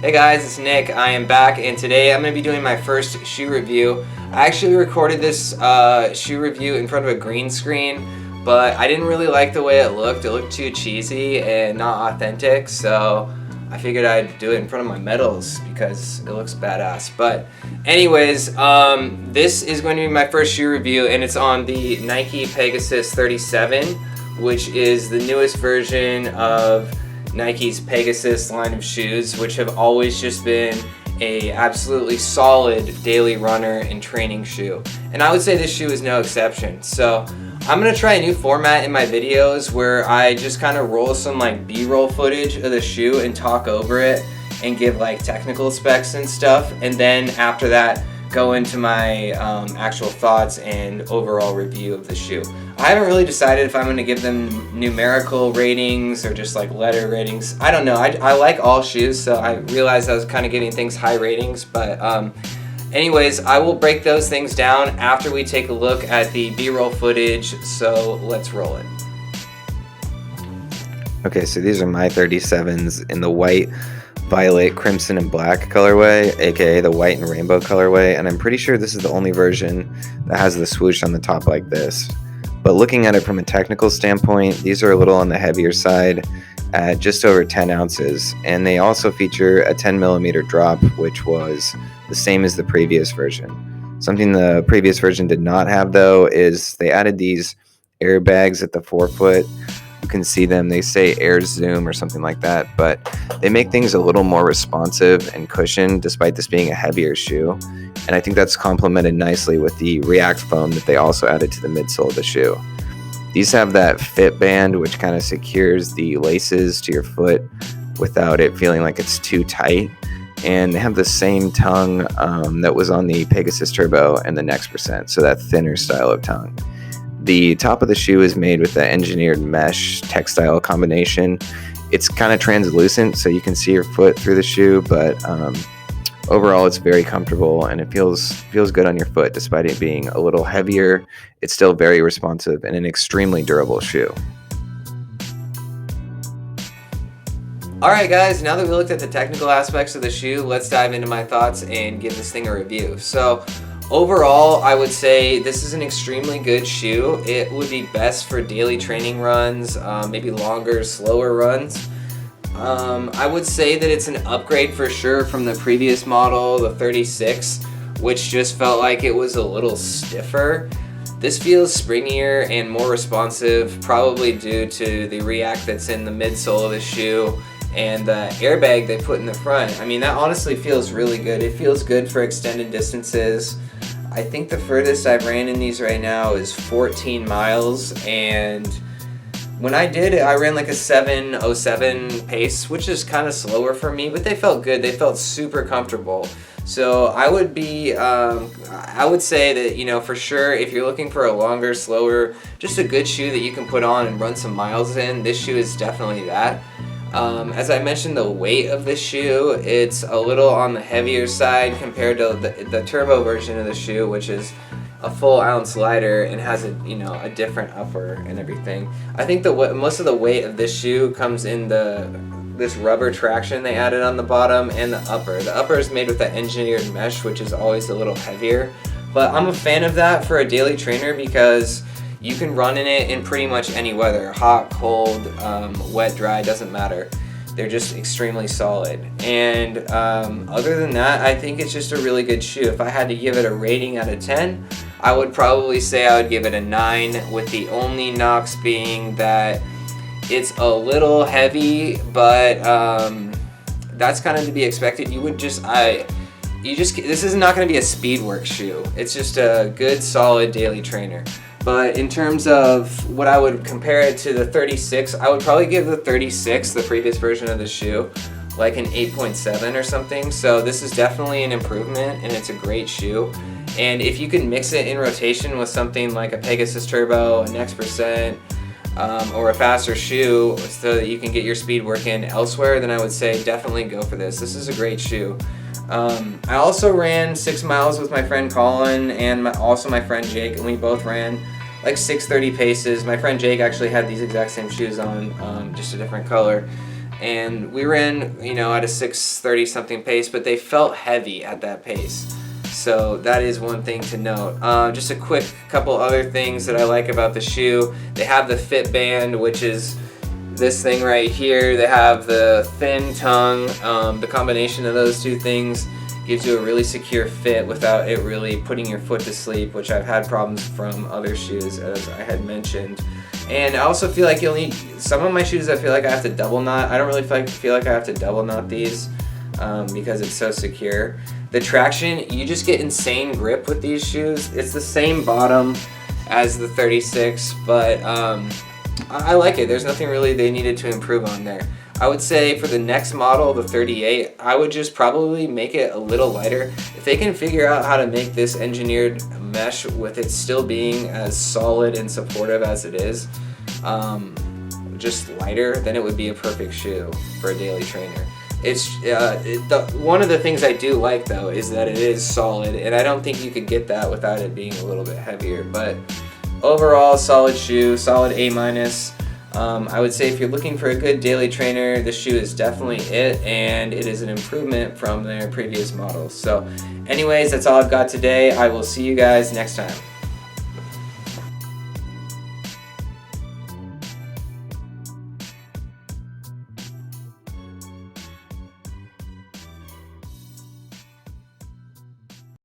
Hey guys, it's Nick. I am back, and today I'm going to be doing my first shoe review. I actually recorded this shoe review in front of a green screen, but I didn't really like the way it looked. It looked too cheesy and not authentic, so I figured I'd do it in front of my medals because it looks badass. But anyways, this is going to be my first shoe review, and it's on the Nike Pegasus 37, which is the newest version of Nike's Pegasus line of shoes, which have always just been a absolutely solid daily runner and training shoe. And I would say this shoe is no exception. So I'm gonna try a new format in my videos where I just kind of roll some like B-roll footage of the shoe and talk over it and give like technical specs and stuff, and then after that go into my actual thoughts and overall review of the shoe. I haven't really decided if I'm going to give them numerical ratings or just like letter ratings. I don't know. I like all shoes, so I realized I was kind of giving things high ratings. But anyways, I will break those things down after we take a look at the B-roll footage. So let's roll it. Okay, so these are my 37s in the white, violet, crimson, and black colorway, aka the white and rainbow colorway, and I'm pretty sure this is the only version that has the swoosh on the top like this. But looking at it from a technical standpoint, these are a little on the heavier side at just over 10 ounces, and they also feature a 10 millimeter drop, which was the same as the previous version. Something the previous version did not have, though, is they added these airbags at the forefoot. You can see them, they say air zoom or something like that, but they make things a little more responsive and cushioned despite this being a heavier shoe. And I think that's complemented nicely with the React foam that they also added to the midsole of the shoe. These have that fit band, which kind of secures the laces to your foot without it feeling like it's too tight. And they have the same tongue that was on the Pegasus Turbo and the Next Percent, so that thinner style of tongue. The top of the shoe is made with the engineered mesh textile combination. It's kind of translucent, so you can see your foot through the shoe, but overall it's very comfortable and it feels good on your foot despite it being a little heavier. It's still very responsive and an extremely durable shoe. Alright guys, now that we looked at the technical aspects of the shoe, let's dive into my thoughts and give this thing a review. So overall, I would say this is an extremely good shoe. It would be best for daily training runs, maybe longer, slower runs. I would say that it's an upgrade for sure from the previous model, the 36, which just felt like it was a little stiffer. This feels springier and more responsive, probably due to the React that's in the midsole of the shoe and the airbag they put in the front. I mean, that honestly feels really good. It feels good for extended distances. I think the furthest I've ran in these right now is 14 miles, and when I did it, I ran like a 7:07 pace, which is kind of slower for me, but they felt good. They felt super comfortable. So I would say that, you know, for sure, if you're looking for a longer, slower, just a good shoe that you can put on and run some miles in, this shoe is definitely that. As I mentioned, the weight of the shoe, it's a little on the heavier side compared to the turbo version of the shoe, which is a full ounce lighter and has a different upper and everything. I think most of the weight of this shoe comes in this rubber traction they added on the bottom and the upper. The upper is made with that engineered mesh, which is always a little heavier, but I'm a fan of that for a daily trainer because you can run in it in pretty much any weather, hot, cold, wet, dry, doesn't matter. They're just extremely solid. And other than that, I think it's just a really good shoe. If I had to give it a rating out of 10, I would probably say I would give it a 9, with the only knocks being that it's a little heavy, but that's kind of to be expected. This is not going to be a speed work shoe. It's just a good, solid daily trainer. But in terms of what I would compare it to the 36, I would probably give the 36, the previous version of the shoe, like an 8.7 or something. So this is definitely an improvement, and it's a great shoe. And if you can mix it in rotation with something like a Pegasus Turbo, a Next Percent, or a faster shoe so that you can get your speed work in elsewhere, then I would say definitely go for this. This is a great shoe. I also ran 6 miles with my friend Colin and also my friend Jake, and we both ran like 6:30 paces. My friend Jake actually had these exact same shoes on, just a different color. and we ran, you know, at a 6:30 something pace, but they felt heavy at that pace. So that is one thing to note. Just a quick couple other things that I like about the shoe. They have the fit band, which is this thing right here. They have the thin tongue. The combination of those two things gives you a really secure fit without it really putting your foot to sleep, which I've had problems from other shoes, as I had mentioned. And I also feel like you'll need, some of my shoes I feel like I have to double knot. I don't really feel like I have to double knot these because it's so secure. The traction, you just get insane grip with these shoes. It's the same bottom as the 36, but I like it. There's nothing really they needed to improve on there. I would say for the next model, the 38, I would just probably make it a little lighter. If they can figure out how to make this engineered mesh with it still being as solid and supportive as it is, just lighter, then it would be a perfect shoe for a daily trainer. It's one of the things I do like though is that it is solid, and I don't think you could get that without it being a little bit heavier. But overall, solid shoe, solid A-. I would say if you're looking for a good daily trainer, this shoe is definitely it, and it is an improvement from their previous models. So anyways, that's all I've got today. I will see you guys next time.